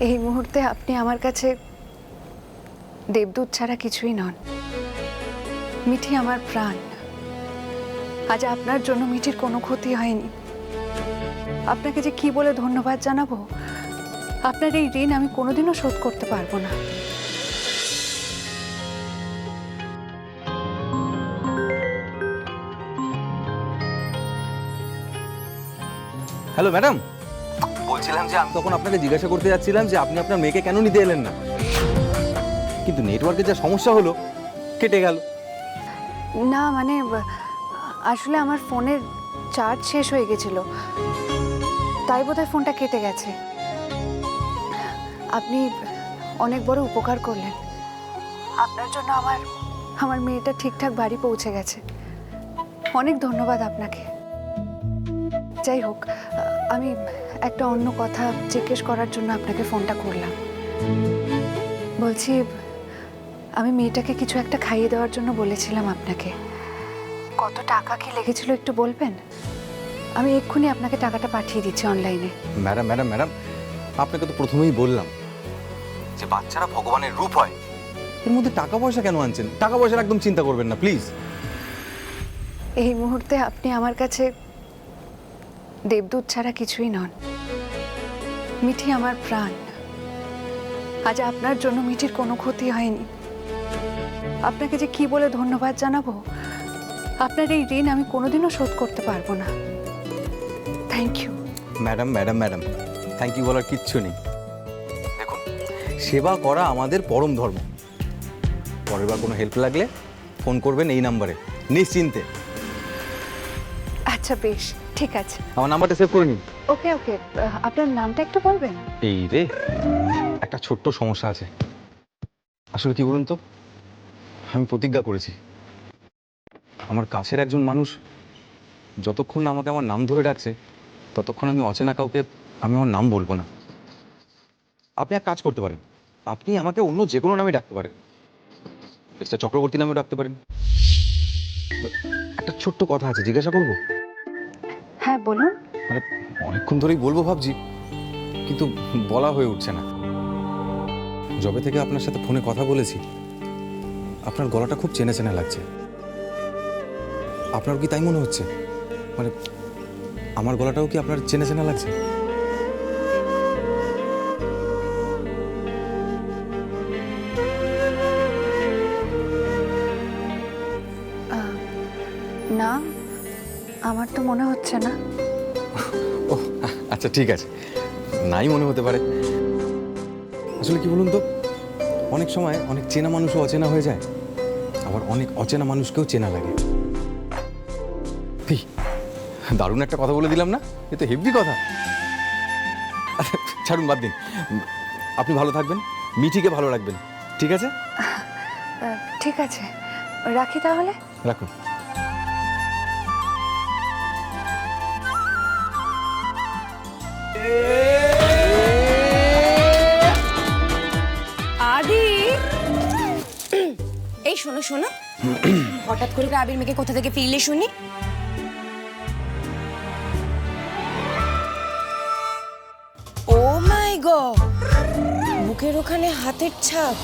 এই মুহূর্তে আপনি আমার কাছে দেবদূত ছাড়া কিছুই নন। মিঠি আমার প্রাণ। আজ আপনার জন্য মিঠির কোনো ক্ষতি হয়নি। আপনাকে যে কি বলে ধন্যবাদ জানাবো, আপনার এই ঋণ আমি কোনোদিনও শোধ করতে পারবো না। হ্যালো ম্যাডাম, বলছিলাম যে আমি তখন আপনাকে জিজ্ঞাসা করতে যাচ্ছিলাম যে আপনি আপনার মেয়েকে কেন নিতে এলেন না, কিন্তু নেটওয়ার্কের যা সমস্যা হলো কেটে গেল। না মানে আসলে আমার ফোনের চার্জ শেষ হয়ে গেছিল, তাই বোধহয় ফোনটা কেটে গেছে। আপনি অনেক বড় উপকার করলেন। আপনার জন্য আমার মেয়েটা ঠিকঠাক বাড়ি পৌঁছে গেছে। অনেক ধন্যবাদ আপনাকে। যাই হোক, আমি একটা অন্য কথা জিজ্ঞেস করার জন্য আপনাকে ফোনটা করলাম। বলছি, আমি মেয়েটাকে কিছু একটা খাইয়ে দেওয়ার জন্য বলেছিলাম আপনাকে। কত টাকা কি লেগেছিল একটু বলবেন? আমি এক্ষুনি আপনাকে টাকাটা পাঠিয়ে দিচ্ছি অনলাইনে। ম্যাডাম ম্যাডাম ম্যাডাম, আপনাকে তো প্রথমেই বললাম যে বাচ্চারা ভগবানের রূপ হয়। এর মধ্যে টাকা পয়সা কেন আনছেন? টাকা পয়সার একদম চিন্তা করবেন না প্লিজ। এই মুহূর্তে আপনি আমার কাছে দেবদূত ছাড়া কিছুই নন। মিঠি আমার প্রাণ। আজ আপনার জন্য মিঠির কোনো ক্ষতি হয়নি। আপনাকে যে কি বলে ধন্যবাদ জানাবো, আপনার এই ঋণ আমি কোনোদিনও শোধ করতে পারবো না। Thank you. Madam madam madam, thank you বলার কিচ্ছু নেই। দেখুন, সেবা করা আমাদের পরম ধর্ম। পরের বার কোনো হেল্প লাগলে ফোন করবেন এই নাম্বারে, নিশ্চিন্তে। আচ্ছা বেশ, ঠিক আছে। আমার নাম্বারটা সেভ করে নিন। ওকে ওকে, আপনার নামটা একটু বলবেন? এই রে, একটা ছোট্ট সমস্যা আছে। আসলে কি বলুন তো, আমি প্রতিজ্ঞা করেছি আমার কাছের একজন মানুষ যতক্ষণ না আমাকে আমার নাম ধরে ডাকছে ততক্ষণ আমি অচেনা কাউকে আমি আমার নাম বলবো না। আপনি এক কাজ করতে পারেন, আপনি আমাকে অন্য যে কোনো নামে ডাকতে পারেন। মিস্টার চক্রবর্তী নামেও ডাকতে পারেন। একটা ছোট্ট কথা আছে, জিজ্ঞাসা করবো? হ্যাঁ বলুন। মানে অনেকক্ষণ ধরেই বলবো ভাবছি, কিন্তু বলা হয়ে উঠছে না। যবে থেকে আপনার সাথে ফোনে কথা বলেছি, আপনার গলাটা খুব চেনা চেনা লাগছে। আপনার কি তাই মনে হচ্ছে? মানে আমার গলাটাও কি আপনার চেনা চেনা লাগছে? না, আমার তো মনে হচ্ছে না। ও আচ্ছা, ঠিক আছে, নাই মনে হতে পারে। আসলে কি বলুন তো, অনেক সময় অনেক চেনা মানুষও অচেনা হয়ে যায়, আবার অনেক অচেনা মানুষকেও চেনা লাগে। দারুণ একটা কথা বলে দিলাম না? এ তো হেভি কথা। আচ্ছা ছাড়ুন, বাদ দিন। আপনি ভালো থাকবেন, মিঠিকে ভালো রাখবেন, ঠিক আছে? ঠিক আছে, রাখি তাহলে। রাখুন। আদি, এই শোনো শোনো, হঠাৎ করে আবির মেয়েকে কোথা থেকে ফিরলে শুনি? ও মাই গড, বুকের ওখানে হাতের ছাপ।